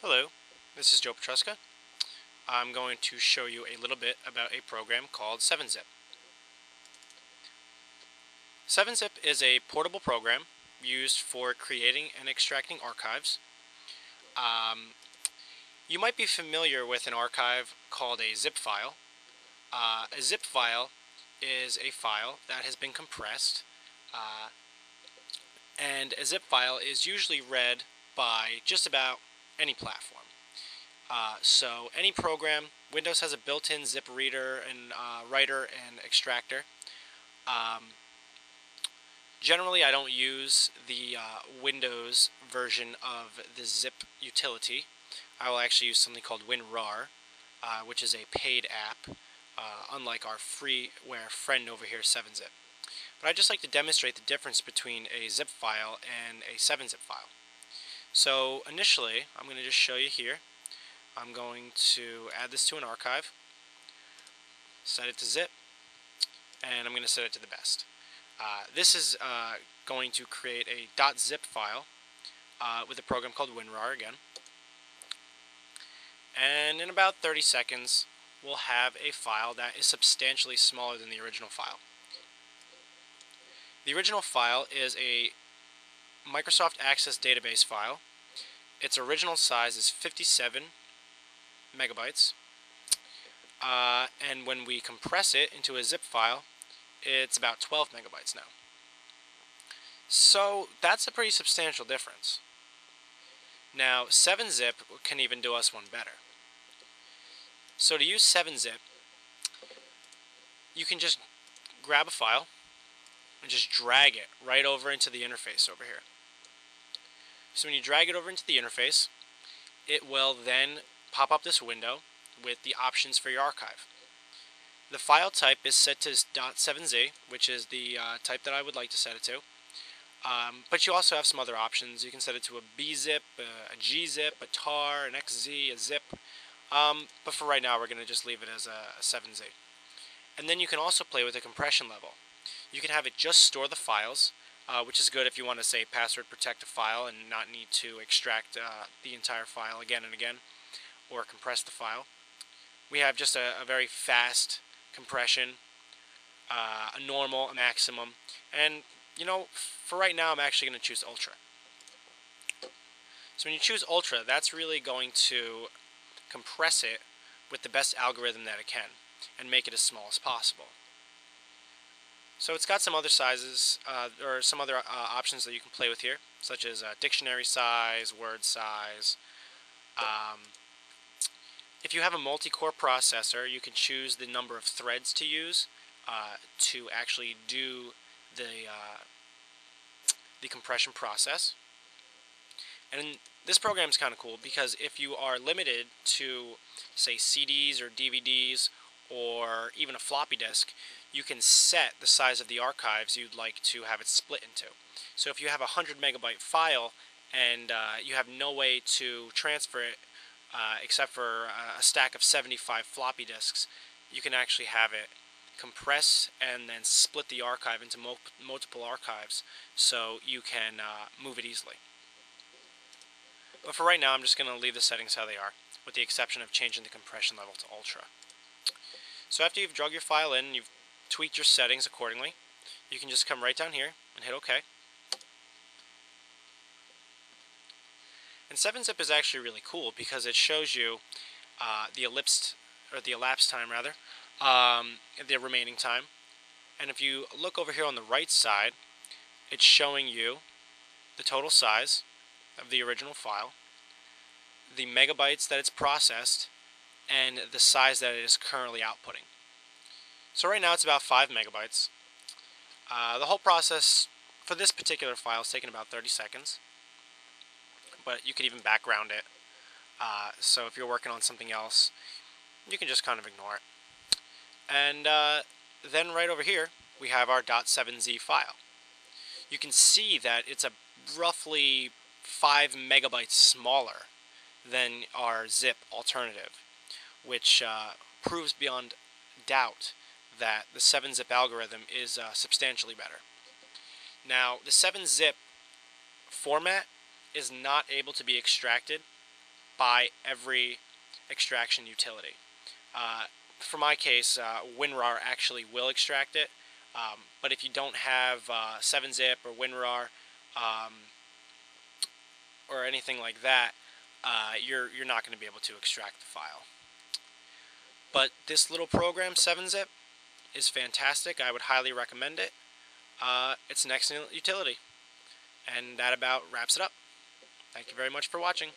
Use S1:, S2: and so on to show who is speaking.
S1: Hello, this is Joe Petruska. I'm going to show you a little bit about a program called 7-Zip. 7-Zip is a portable program used for creating and extracting archives. You might be familiar with an archive called a zip file. A zip file is a file that has been compressed, and a zip file is usually read by just about any platform. So any program, Windows has a built-in zip reader and writer and extractor. Generally, I don't use the Windows version of the zip utility. I will actually use something called WinRAR, which is a paid app, unlike our freeware friend over here, 7-Zip. But I'd just like to demonstrate the difference between a zip file and a 7-Zip file. So initially, I'm going to just show you here. I'm going to add this to an archive, set it to zip, and I'm going to set it to the best. This is going to create a .zip file with a program called WinRAR again. And in about 30 seconds, we'll have a file that is substantially smaller than the original file. The original file is a Microsoft Access database file. Its original size is 57 megabytes. And when we compress it into a zip file, it's about 12 megabytes now. So that's a pretty substantial difference. Now 7-Zip can even do us one better. So to use 7-Zip, you can just grab a file and just drag it right over into the interface over here. So when you drag it over into the interface, it will then pop up this window with the options for your archive. The file type is set to .7z, which is the type that I would like to set it to. But you also have some other options. You can set it to a bzip, a gzip, a tar, an xz, a zip. But for right now, we're going to just leave it as a 7z. And then you can also play with the compression level. You can have it just store the files, which is good if you want to, say, password protect a file and not need to extract the entire file again and again, or compress the file. We have just a very fast compression, a normal, a maximum, and for right now I'm actually going to choose Ultra. So when you choose Ultra, that's really going to compress it with the best algorithm that it can and make it as small as possible. So it's got some other sizes, or some other options that you can play with here, such as dictionary size, word size. If you have a multi-core processor, you can choose the number of threads to use to actually do the compression process. And this program is kind of cool because if you are limited to, say, CDs or DVDs or even a floppy disk, you can set the size of the archives you'd like to have it split into. So if you have a 100 megabyte file and you have no way to transfer it except for a stack of 75 floppy disks, you can actually have it compress and then split the archive into multiple archives so you can move it easily. But for right now, I'm just going to leave the settings how they are, with the exception of changing the compression level to Ultra. So after you've drug your file in and you've tweaked your settings accordingly, you can just come right down here and hit OK. And 7-Zip is actually really cool because it shows you the elapsed time rather, the remaining time. And if you look over here on the right side, it's showing you the total size of the original file, the megabytes that it's processed, and the size that it is currently outputting. So right now it's about 5 megabytes. The whole process for this particular file is taking about 30 seconds. But you could even background it. So if you're working on something else, you can just kind of ignore it. And then right over here, we have our .7z file. You can see that it's a roughly 5 megabytes smaller than our zip alternative, which proves beyond doubt that the 7-Zip algorithm is substantially better. Now, the 7-Zip format is not able to be extracted buy every extraction utility. For my case, WinRAR actually will extract it, but if you don't have 7-zip or WinRAR or anything like that, you're not going to be able to extract the file. But this little program, 7-zip, is fantastic. I would highly recommend it. It's an excellent utility. And that about wraps it up. Thank you very much for watching.